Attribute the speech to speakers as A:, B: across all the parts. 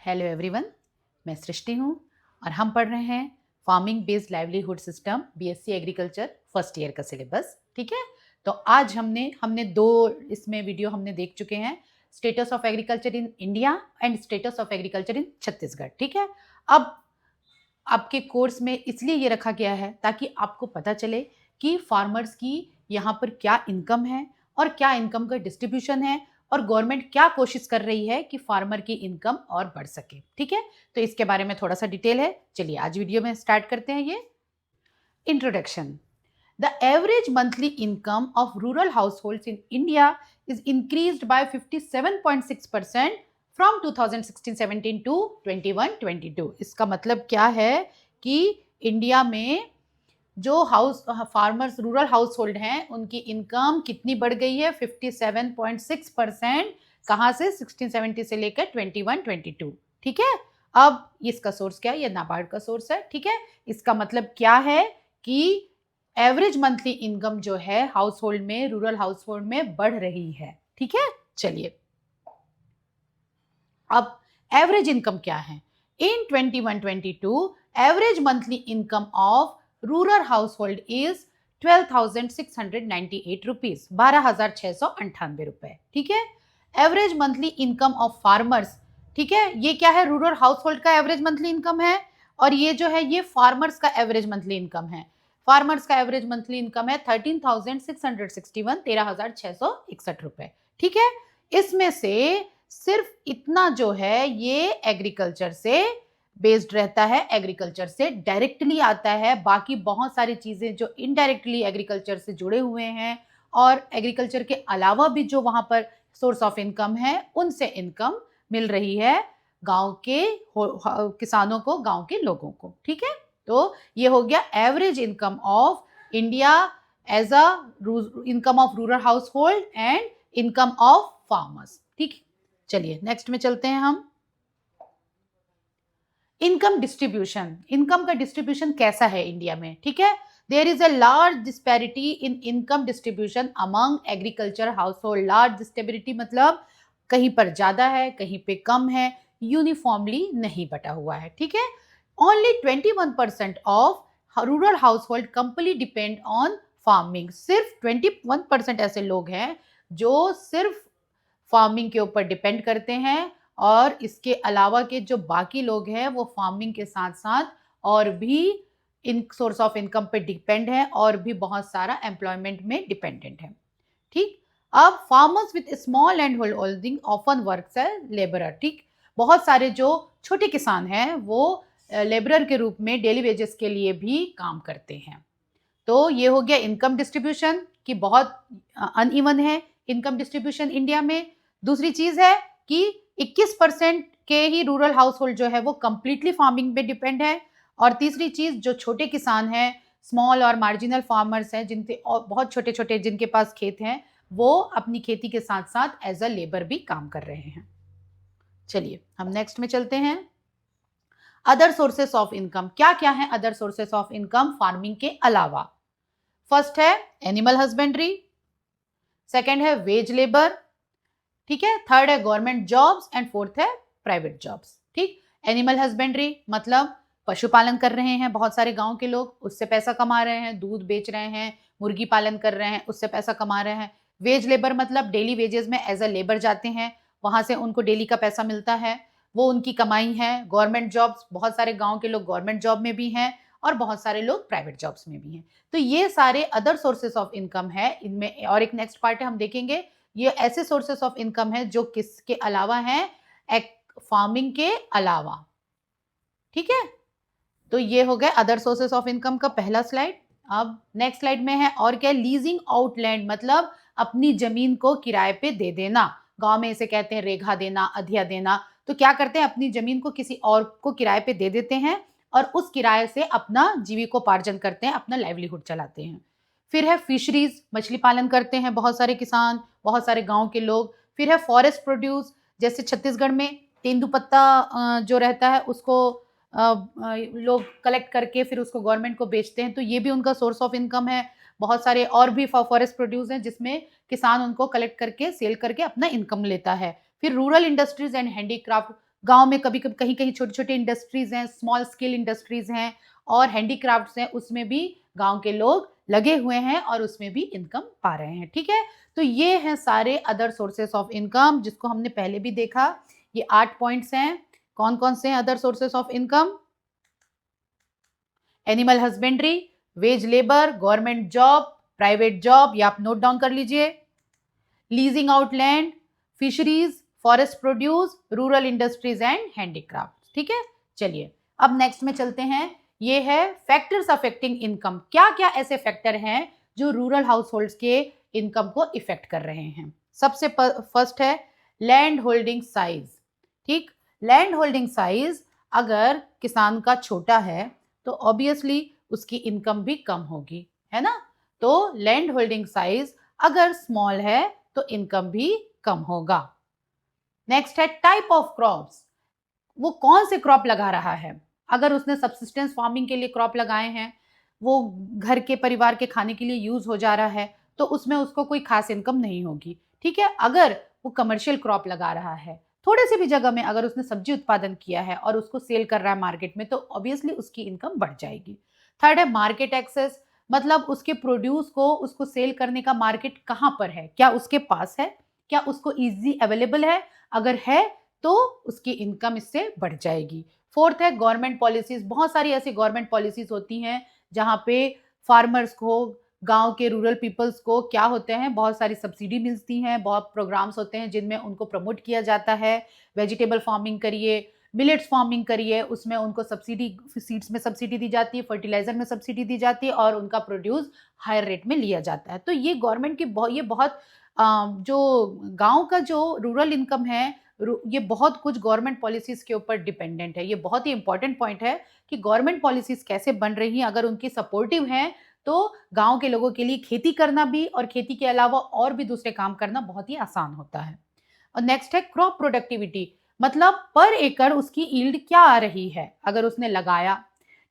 A: Hello everyone, मैं सृष्टि हूँ और हम पढ़ रहे हैं farming based livelihood system BSc agriculture first year का सिलेबस। ठीक है, तो आज हमने दो इसमें वीडियो हमने देख चुके हैं, status of agriculture in India and status of agriculture in Chhattisgarh. ठीक है, अब आपके कोर्स में इसलिए ये रखा गया है ताकि आपको पता चले कि फार्मर्स की यहाँ पर क्या इनकम है और क्या इनकम का डिस्ट्रीब्यूशन है और गवर्नमेंट क्या कोशिश कर रही है कि फार्मर की इनकम और बढ़ सके। ठीक है, तो इसके बारे में थोड़ा सा डिटेल है। चलिए आज वीडियो में स्टार्ट करते हैं। ये introduction. The average monthly income of rural households in India is increased by 57.6% from 2016-17 to 21-22। इसका मतलब क्या है कि इंडिया में जो फार्मर्स रूरल हाउस होल्ड हैं उनकी इनकम कितनी बढ़ गई है, 57.6%। कहाँ से? 1670 से लेकर 21-22। ठीक है, अब इसका सोर्स क्या है? ये नाबार्ड का सोर्स है। ठीक है, इसका मतलब क्या है कि एवरेज मंथली इनकम जो है हाउस होल्ड में, रूरल हाउस होल्ड में बढ़ रही है। ठीक है, चलिए अब एवरेज इनकम क्या है? इन 21-22 average monthly income of rural house hold is 12,698 rupees, 12,698 रुपए। ठीक है, average monthly income of farmers. ठीक है, ये क्या है? रूरल हाउस होल्ड का एवरेज मंथली इनकम है और ये जो है ये फार्मर्स का एवरेज मंथली इनकम है। फार्मर्स का एवरेज मंथली इनकम है 13,661, 13,661 रुपए। ठीक है, इसमें से सिर्फ इतना जो है ये एग्रीकल्चर से बेस्ड रहता है, एग्रीकल्चर से डायरेक्टली आता है। बाकी बहुत सारी चीजें जो इनडायरेक्टली एग्रीकल्चर से जुड़े हुए हैं और एग्रीकल्चर के अलावा भी जो वहां पर सोर्स ऑफ इनकम है उनसे इनकम मिल रही है गांव के किसानों को, गांव के लोगों को। ठीक है, तो ये हो गया average income of India as a income of rural household and income of farmers. ठीक है, चलिए नेक्स्ट में चलते हैं हम। इनकम डिस्ट्रीब्यूशन, इनकम का डिस्ट्रीब्यूशन कैसा है इंडिया में? ठीक है, there is a large disparity in income distribution among agriculture household. Large disparity मतलब कहीं पर ज्यादा है, कहीं पे कम है, यूनिफॉर्मली नहीं बटा हुआ है। ठीक है, only 21% of rural house hold company depend on farming. सिर्फ 21% ऐसे लोग हैं जो सिर्फ फार्मिंग के ऊपर डिपेंड करते हैं और इसके अलावा के जो बाकी लोग हैं वो फार्मिंग के साथ साथ और भी इन सोर्स ऑफ इनकम पे डिपेंड है और भी बहुत सारा एम्प्लॉयमेंट में डिपेंडेंट है। ठीक, अब farmers with small land holding often works as labourer. ठीक, बहुत सारे जो छोटे किसान हैं वो लेबरर के रूप में डेली वेजेस के लिए भी काम करते हैं। तो ये हो गया इनकम डिस्ट्रीब्यूशन की बहुत अनइवन है इनकम डिस्ट्रीब्यूशन इंडिया में। दूसरी चीज है कि 21% के ही रूरल हाउस होल्ड जो है वो कंप्लीटली फार्मिंग पे डिपेंड है। और तीसरी चीज, जो छोटे किसान हैं, स्मॉल और मार्जिनल फार्मर्स हैं, जिनके और बहुत छोटे छोटे जिनके पास खेत हैं, वो अपनी खेती के साथ साथ एज अ लेबर भी काम कर रहे हैं। चलिए हम नेक्स्ट में चलते हैं। अदर सोर्सेस ऑफ इनकम क्या क्या है? Other sources of income farming के अलावा, फर्स्ट है एनिमल हस्बेंड्री, सेकेंड है वेज लेबर, ठीक है, थर्ड है गवर्नमेंट जॉब्स एंड फोर्थ है प्राइवेट जॉब्स। ठीक, एनिमल हस्बेंड्री मतलब पशुपालन कर रहे हैं बहुत सारे गांव के लोग, उससे पैसा कमा रहे हैं, दूध बेच रहे हैं, मुर्गी पालन कर रहे हैं, उससे पैसा कमा रहे हैं। वेज लेबर मतलब डेली वेजेस में एज अ लेबर जाते हैं, वहां से उनको डेली का पैसा मिलता है, वो उनकी कमाई है। गवर्नमेंट जॉब्स, बहुत सारे गाँव के लोग गवर्नमेंट जॉब में भी हैं और बहुत सारे लोग प्राइवेट जॉब्स में भी हैं। तो ये सारे अदर सोर्सेस ऑफ इनकम है इनमें। और एक नेक्स्ट पार्ट है, हम देखेंगे ये ऐसे सोर्सेस ऑफ इनकम है जो किसके अलावा हैं? फार्मिंग के अलावा। ठीक है, तो ये हो गया अदर सोर्सेस ऑफ इनकम का पहला स्लाइड। अब नेक्स्ट स्लाइड में है और क्या? लीजिंग आउट लैंड मतलब अपनी जमीन को किराए पे दे देना। गांव में इसे कहते हैं रेघा देना, अधिया देना। तो क्या करते हैं? अपनी जमीन को किसी और को किराए पे दे देते हैं और उस किराए से अपना जीविकोपार्जन करते हैं, अपना लाइवलीहुड चलाते हैं। फिर है फिशरीज, मछली पालन करते हैं बहुत सारे किसान, बहुत सारे गांव के लोग। फिर है फॉरेस्ट प्रोड्यूस, जैसे छत्तीसगढ़ में तेंदुपत्ता जो रहता है उसको लोग कलेक्ट करके फिर उसको गवर्नमेंट को बेचते हैं, तो ये भी उनका सोर्स ऑफ इनकम है। बहुत सारे और भी फॉरेस्ट प्रोड्यूस हैं जिसमें किसान उनको कलेक्ट करके सेल करके अपना इनकम लेता है। फिर रूरल इंडस्ट्रीज एंड हैंडीक्राफ्ट, गांव में कभी कभी कहीं कहीं छोटे छोटे इंडस्ट्रीज हैं, स्मॉल स्केल इंडस्ट्रीज हैं और हैंडीक्राफ्ट्स हैं, उसमें भी गांव के लोग लगे हुए हैं और उसमें भी इनकम पा रहे हैं। ठीक है, तो ये हैं सारे अदर सोर्सेस ऑफ इनकम जिसको हमने पहले भी देखा। ये 8 पॉइंट्स हैं। कौन कौन से हैं other sources of income? Animal husbandry, wage labour, government job, private job, या आप नोट डाउन कर लीजिए। Leasing out land, fisheries, forest produce, rural industries and handicraft. ठीक है, चलिए अब नेक्स्ट में चलते हैं। ये है फैक्टर्स अफेक्टिंग इनकम। क्या क्या ऐसे फैक्टर हैं जो रूरल हाउस होल्ड्स के इनकम को इफेक्ट कर रहे हैं? सबसे फर्स्ट है लैंड होल्डिंग साइज। ठीक, लैंड होल्डिंग साइज अगर किसान का छोटा है तो ऑब्वियसली उसकी इनकम भी कम होगी, है ना। तो लैंड होल्डिंग साइज अगर स्मॉल है तो इनकम भी कम होगा। नेक्स्ट है टाइप ऑफ क्रॉप्स। वो कौन से क्रॉप लगा रहा है? अगर उसने सब्सिस्टेंस फार्मिंग के लिए क्रॉप लगाए हैं, वो घर के परिवार के खाने के लिए यूज हो जा रहा है, तो उसमें उसको कोई खास इनकम नहीं होगी। ठीक है, अगर वो कमर्शियल क्रॉप लगा रहा है, थोड़े से भी जगह में अगर उसने सब्जी उत्पादन किया है और उसको सेल कर रहा है मार्केट में, तो ऑब्वियसली उसकी इनकम बढ़ जाएगी। थर्ड है मार्केट एक्सेस, मतलब उसके प्रोड्यूस को उसको सेल करने का मार्केट कहाँ पर है, क्या उसके पास है, क्या उसको इजी अवेलेबल है, अगर है तो उसकी इनकम इससे बढ़ जाएगी। फोर्थ है गवर्नमेंट पॉलिसीज। बहुत सारी ऐसी गवर्नमेंट पॉलिसीज होती हैं जहाँ पे फार्मर्स को, गांव के रूरल पीपल्स को क्या होते हैं, बहुत सारी सब्सिडी मिलती हैं, बहुत प्रोग्राम्स होते हैं जिनमें उनको प्रमोट किया जाता है। वेजिटेबल फार्मिंग करिए, मिलेट्स फार्मिंग करिए, उसमें उनको सब्सिडी, सीड्स में सब्सिडी दी जाती है, फर्टिलाइजर में सब्सिडी दी जाती है और उनका प्रोड्यूस हायर रेट में लिया जाता है। तो ये गवर्नमेंट की ये बहुत जो गांव का जो रूरल इनकम है, ये बहुत कुछ गवर्नमेंट पॉलिसीज के ऊपर डिपेंडेंट है। ये बहुत ही इंपॉर्टेंट पॉइंट है कि गवर्नमेंट पॉलिसीज कैसे बन रही हैं, अगर उनकी सपोर्टिव हैं तो गांव के लोगों के लिए खेती करना भी और खेती के अलावा और भी दूसरे काम करना बहुत ही आसान होता है। और नेक्स्ट है क्रॉप प्रोडक्टिविटी, मतलब पर एकड़ उसकी यील्ड क्या आ रही है अगर उसने लगाया।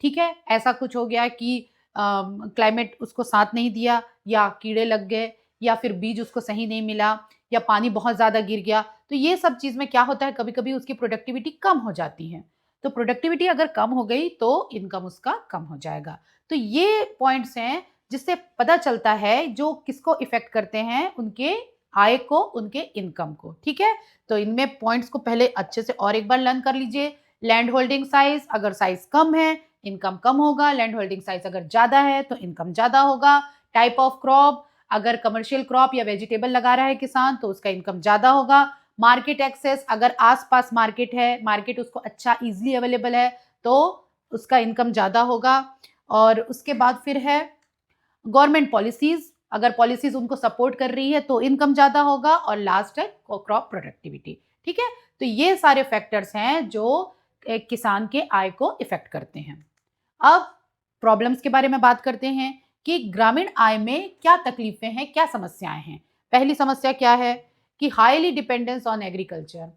A: ठीक है, ऐसा कुछ हो गया कि क्लाइमेट उसको साथ नहीं दिया, या कीड़े लग गए, या फिर बीज उसको सही नहीं मिला, या पानी बहुत ज्यादा गिर गया, तो ये सब चीज में क्या होता है, कभी कभी उसकी प्रोडक्टिविटी कम हो जाती है। तो प्रोडक्टिविटी अगर कम हो गई तो इनकम उसका कम हो जाएगा। तो ये पॉइंट्स हैं जिससे पता चलता है जो किसको इफेक्ट करते हैं, उनके आय को, उनके इनकम को। ठीक है, तो इनमें पॉइंट्स को पहले अच्छे से और एक बार लर्न कर लीजिए। लैंड होल्डिंग साइज, अगर साइज कम है इनकम कम होगा। लैंड होल्डिंग साइज अगर ज्यादा है तो इनकम ज्यादा होगा। टाइप ऑफ क्रॉप, अगर कमर्शियल क्रॉप या वेजिटेबल लगा रहा है किसान तो उसका इनकम ज्यादा होगा। मार्केट एक्सेस, अगर आसपास मार्केट है, मार्केट उसको अच्छा इजीली अवेलेबल है तो उसका इनकम ज्यादा होगा। और उसके बाद फिर है गवर्नमेंट पॉलिसीज, अगर पॉलिसीज उनको सपोर्ट कर रही है तो इनकम ज्यादा होगा। और लास्ट है क्रॉप प्रोडक्टिविटी। ठीक है, तो ये सारे फैक्टर्स हैं जो एक किसान के आय को इफेक्ट करते हैं। अब प्रॉब्लम्स के बारे में बात करते हैं कि ग्रामीण आय में क्या तकलीफें हैं, क्या समस्याएं हैं। पहली समस्या क्या है कि हाईली डिपेंडेंस ऑन एग्रीकल्चर।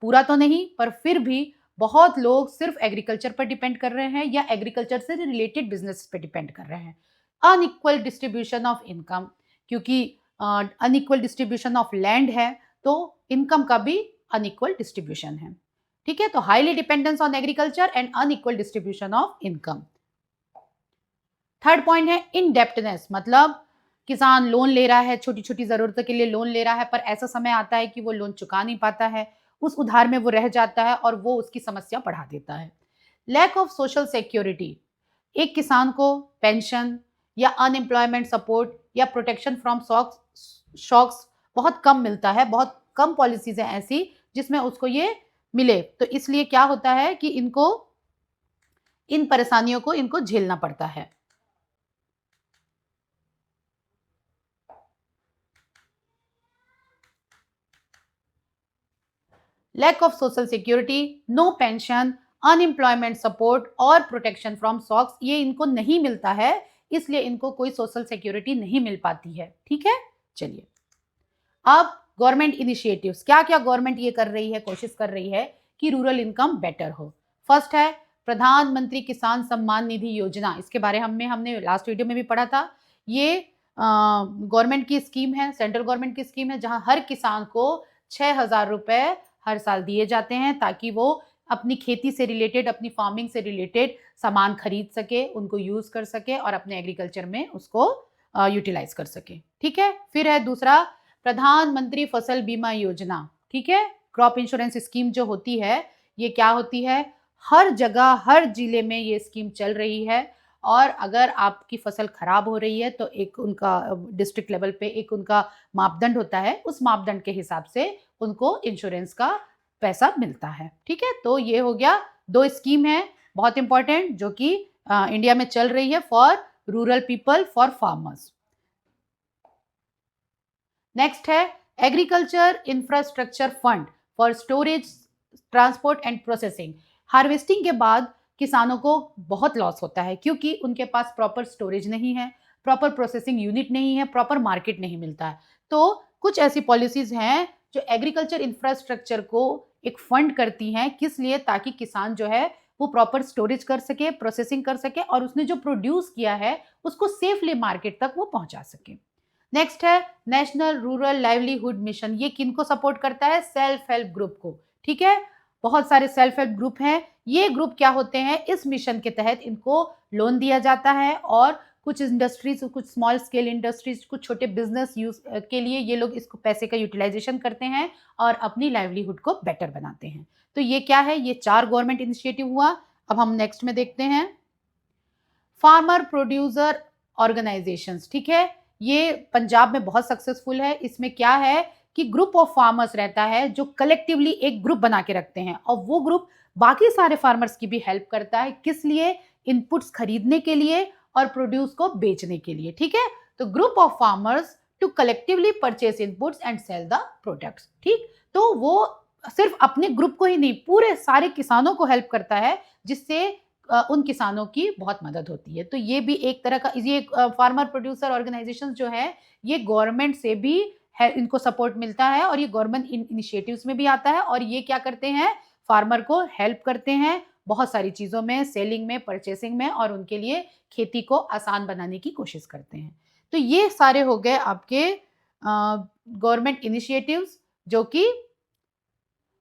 A: पूरा तो नहीं पर फिर भी बहुत लोग सिर्फ एग्रीकल्चर पर डिपेंड कर रहे हैं या एग्रीकल्चर से रिलेटेड बिजनेस पर डिपेंड कर रहे हैं। अनइक्वल डिस्ट्रीब्यूशन ऑफ इनकम, क्योंकि अनइक्वल डिस्ट्रीब्यूशन ऑफ लैंड है तो इनकम का भी अनइक्वल डिस्ट्रीब्यूशन है। ठीक है, तो highly dependence on agriculture and unequal distribution of income. Third point है इनडेप्टनेस, मतलब किसान लोन ले रहा है, छोटी छोटी जरूरतों के लिए लोन ले रहा है, पर ऐसा समय आता है कि वो लोन चुका नहीं पाता है, उस उधार में वो रह जाता है और वो उसकी समस्या बढ़ा देता है। लैक ऑफ सोशल सिक्योरिटी, एक किसान को पेंशन या अनएम्प्लॉयमेंट सपोर्ट या प्रोटेक्शन फ्रॉम शॉक्स बहुत कम मिलता है। बहुत कम पॉलिसीज हैं ऐसी जिसमें उसको ये मिले, तो इसलिए क्या होता है कि इनको इन परेशानियों को इनको झेलना पड़ता है। Lack of social security, no pension, unemployment support और प्रोटेक्शन फ्रॉम सॉक्स, ये इनको नहीं मिलता है, इसलिए इनको कोई सोशल सिक्योरिटी नहीं मिल पाती है। ठीक है, चलिए अब गवर्नमेंट इनिशिएटिव्स, क्या क्या गवर्नमेंट ये कर रही है, कोशिश कर रही है कि रूरल इनकम बेटर हो। फर्स्ट है प्रधानमंत्री किसान सम्मान निधि योजना, इसके बारे में हमने लास्ट वीडियो में भी पढ़ा था। ये गवर्नमेंट की स्कीम है, सेंट्रल गवर्नमेंट की स्कीम है, जहां हर किसान को 6,000 रुपए हर साल दिए जाते हैं ताकि वो अपनी खेती से रिलेटेड, अपनी फार्मिंग से रिलेटेड सामान खरीद सके, उनको यूज कर सके और अपने एग्रीकल्चर में उसको यूटिलाइज कर सके। ठीक है, फिर है दूसरा प्रधानमंत्री फसल बीमा योजना। ठीक है, क्रॉप इंश्योरेंस स्कीम जो होती है ये क्या होती है, हर जगह हर जिले में ये स्कीम चल रही है और अगर आपकी फसल खराब हो रही है तो एक उनका डिस्ट्रिक्ट लेवल पे एक उनका मापदंड होता है, उस मापदंड के हिसाब से उनको इंश्योरेंस का पैसा मिलता है। ठीक है, तो ये हो गया, दो स्कीम है बहुत इंपॉर्टेंट जो कि इंडिया में चल रही है for rural people, for farmers. Next है agriculture infrastructure fund for storage, transport and processing. Harvesting के बाद किसानों को बहुत लॉस होता है क्योंकि उनके पास प्रॉपर स्टोरेज नहीं है, प्रॉपर प्रोसेसिंग यूनिट नहीं है, प्रॉपर मार्केट नहीं मिलता है। तो कुछ ऐसी पॉलिसीज हैं जो एग्रीकल्चर इंफ्रास्ट्रक्चर को एक फंड करती हैं, किस लिए, ताकि किसान जो है वो प्रॉपर स्टोरेज कर सके, प्रोसेसिंग कर सके और उसने जो प्रोड्यूस किया है उसको सेफली मार्केट तक वो पहुंचा सके। नेक्स्ट है नेशनल रूरल लाइवलीहुड मिशन। ये किनको सपोर्ट करता है, सेल्फ हेल्प ग्रुप को। ठीक है, बहुत सारे सेल्फ हेल्प ग्रुप हैं, ये ग्रुप क्या होते हैं, इस मिशन के तहत इनको लोन दिया जाता है और कुछ इंडस्ट्रीज, कुछ स्मॉल स्केल इंडस्ट्रीज, कुछ छोटे बिजनेस यूज के लिए ये लोग इसको पैसे का यूटिलाइजेशन करते हैं और अपनी लाइवलीहुड को बेटर बनाते हैं। तो ये क्या है, ये 4 गवर्नमेंट इनिशिएटिव हुआ। अब हम नेक्स्ट में देखते हैं फार्मर प्रोड्यूसर ऑर्गेनाइजेशंस। ठीक है, ये पंजाब में बहुत सक्सेसफुल है। इसमें क्या है कि ग्रुप ऑफ फार्मर्स रहता है जो कलेक्टिवली एक ग्रुप बना के रखते हैं और वो ग्रुप बाकी सारे फार्मर्स की भी हेल्प करता है, किस लिए, इनपुट्स खरीदने के लिए और प्रोड्यूस को बेचने के लिए। ठीक है, तो group of farmers to collectively purchase inputs and sell the products. ठीक, तो वो सिर्फ अपने ग्रुप को ही नहीं, पूरे सारे किसानों को हेल्प करता है, जिससे उन किसानों की बहुत मदद होती है। तो ये भी एक तरह का, ये फार्मर प्रोड्यूसर ऑर्गेनाइजेशन जो है ये गवर्नमेंट से भी है, इनको सपोर्ट मिलता है और ये गवर्नमेंट इनिशिएटिव्स में भी आता है और ये क्या करते हैं, फार्मर को हेल्प करते हैं बहुत सारी चीज़ों में, सेलिंग में, परचेसिंग में और उनके लिए खेती को आसान बनाने की कोशिश करते हैं। तो ये सारे हो गए आपके गवर्नमेंट इनिशिएटिव्स जो कि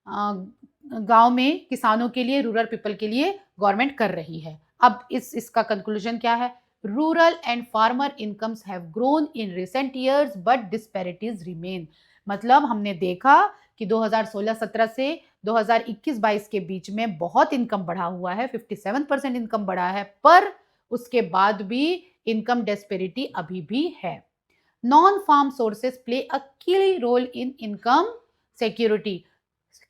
A: गांव में किसानों के लिए, रूरल पीपल के लिए गवर्नमेंट कर रही है। अब इसका कंक्लूजन क्या है, rural and farmer incomes have grown in recent years but disparities remain. मतलब हमने देखा कि 2016-17 से 2021-22 के बीच में बहुत इनकम बढ़ा हुआ है, 57% इनकम बढ़ा है, पर उसके बाद भी इनकम डिस्पैरिटी अभी भी है। Non farm sources play a key role in income security.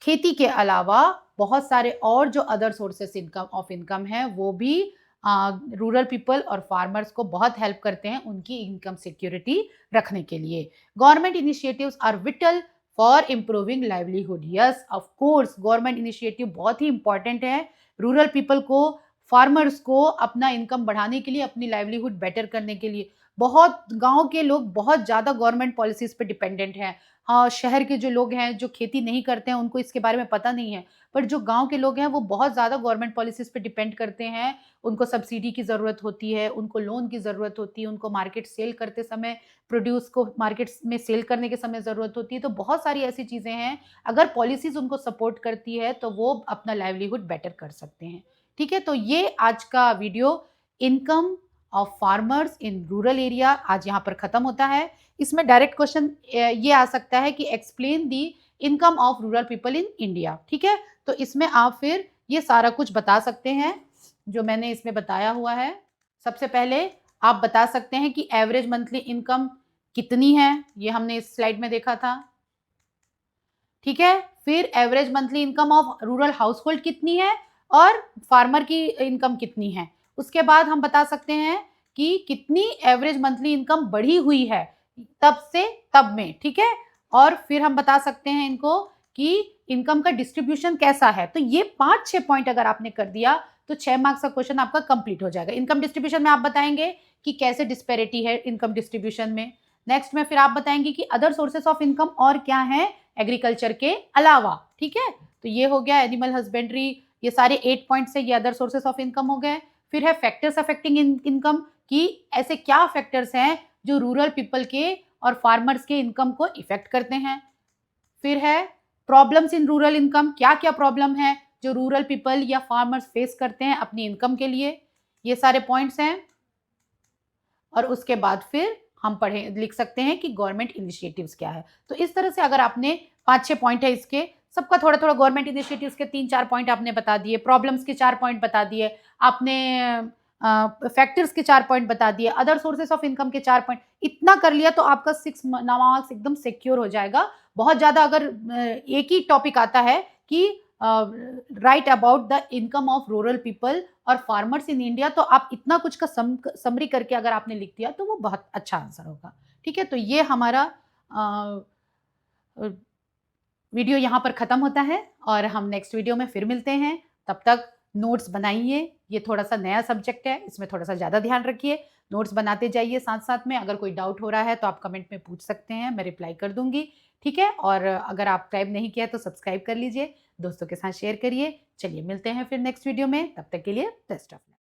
A: खेती के अलावा बहुत सारे और जो अदर सोर्सेस इनकम है वो भी रूरल पीपल और फार्मर्स को बहुत हेल्प करते हैं उनकी इनकम सिक्योरिटी रखने के लिए। Government initiatives are vital for improving livelihood. Yes, of course government initiative बहुत ही इंपॉर्टेंट है रूरल पीपल को, फार्मर्स को अपना इनकम बढ़ाने के लिए, अपनी लाइवलीहुड बेटर करने के लिए। बहुत गांव के लोग बहुत ज़्यादा गवर्नमेंट पॉलिसीज पे डिपेंडेंट हैं। हाँ, शहर के जो लोग हैं जो खेती नहीं करते हैं उनको इसके बारे में पता नहीं है, पर जो गांव के लोग हैं वो बहुत ज़्यादा गवर्नमेंट पॉलिसीज पे डिपेंड करते हैं। उनको सब्सिडी की ज़रूरत होती है, उनको लोन की ज़रूरत होती है, उनको मार्केट सेल करते समय, प्रोड्यूस को मार्केट में सेल करने के समय ज़रूरत होती है। तो बहुत सारी ऐसी चीज़ें हैं, अगर पॉलिसीज उनको सपोर्ट करती है तो वो अपना लाइवलीहुड बेटर कर सकते हैं। ठीक है, तो ये आज का video income of farmers in rural area आज यहाँ पर खत्म होता है। इसमें डायरेक्ट क्वेश्चन ये आ सकता है कि explain the income of rural people in India. ठीक है, तो इसमें आप फिर ये सारा कुछ बता सकते हैं जो मैंने इसमें बताया हुआ है। सबसे पहले आप बता सकते हैं कि एवरेज मंथली इनकम कितनी है, ये हमने इस स्लाइड में देखा था। ठीक है, फिर average monthly income of rural house hold कितनी है और फार्मर की इनकम कितनी है। उसके बाद हम बता सकते हैं कि कितनी एवरेज मंथली इनकम बढ़ी हुई है तब से तब में। ठीक है, और फिर हम बता सकते हैं इनको कि इनकम का डिस्ट्रीब्यूशन कैसा है। तो ये 5-6 पॉइंट अगर आपने कर दिया तो 6 मार्क्स का क्वेश्चन आपका कंप्लीट हो जाएगा। इनकम डिस्ट्रीब्यूशन में आप बताएंगे कि कैसे डिस्पैरिटी है इनकम डिस्ट्रीब्यूशन में। नेक्स्ट में फिर आप बताएंगे कि अदर सोर्सेस ऑफ इनकम और क्या है एग्रीकल्चर के अलावा। ठीक है, तो ये हो गया एनिमल हस्बेंड्री, ये सारे 8 पॉइंट्स है, ये अदर सोर्सेस ऑफ इनकम हो गए। फिर है फैक्टर्स अफेक्टिंग इनकम, कि ऐसे क्या फैक्टर्स हैं जो रूरल पीपल के और फार्मर्स के इनकम को इफेक्ट करते हैं। फिर है प्रॉब्लम्स इन रूरल इनकम, क्या क्या प्रॉब्लम है जो रूरल पीपल या फार्मर्स फेस करते हैं अपनी इनकम के लिए, ये सारे पॉइंट्स हैं। और उसके बाद फिर हम पढ़े लिख सकते हैं कि गवर्नमेंट इनिशिएटिव्स क्या है। तो इस तरह से अगर आपने 5-6 पॉइंट है इसके, सबका थोड़ा थोड़ा गवर्नमेंट इनिशिएटिव्स के 3-4 पॉइंट आपने बता दिए, प्रॉब्लम्स के 4 पॉइंट बता दिए आपने, फैक्टर्स के 4 पॉइंट बता दिए, अदर सोर्सेस ऑफ इनकम के 4 पॉइंट, इतना कर लिया तो आपका 6 मार्क्स एकदम सिक्योर हो जाएगा। बहुत ज्यादा अगर एक ही टॉपिक आता है कि right about the income of rural people और फार्मर्स इन इंडिया, तो आप इतना कुछ का समरी करके अगर आपने लिख दिया तो वो बहुत अच्छा आंसर होगा। ठीक है, तो ये हमारा वीडियो यहाँ पर खत्म होता है और हम नेक्स्ट वीडियो में फिर मिलते हैं। तब तक नोट्स बनाइए, ये थोड़ा सा नया सब्जेक्ट है, इसमें थोड़ा सा ज़्यादा ध्यान रखिए, नोट्स बनाते जाइए साथ साथ में। अगर कोई डाउट हो रहा है तो आप कमेंट में पूछ सकते हैं, मैं रिप्लाई कर दूंगी। ठीक है, और अगर आप सब्सक्राइब नहीं किया तो सब्सक्राइब कर लीजिए, दोस्तों के साथ शेयर करिए। चलिए मिलते हैं फिर नेक्स्ट वीडियो में, तब तक के लिए बेस्ट ऑफ लक।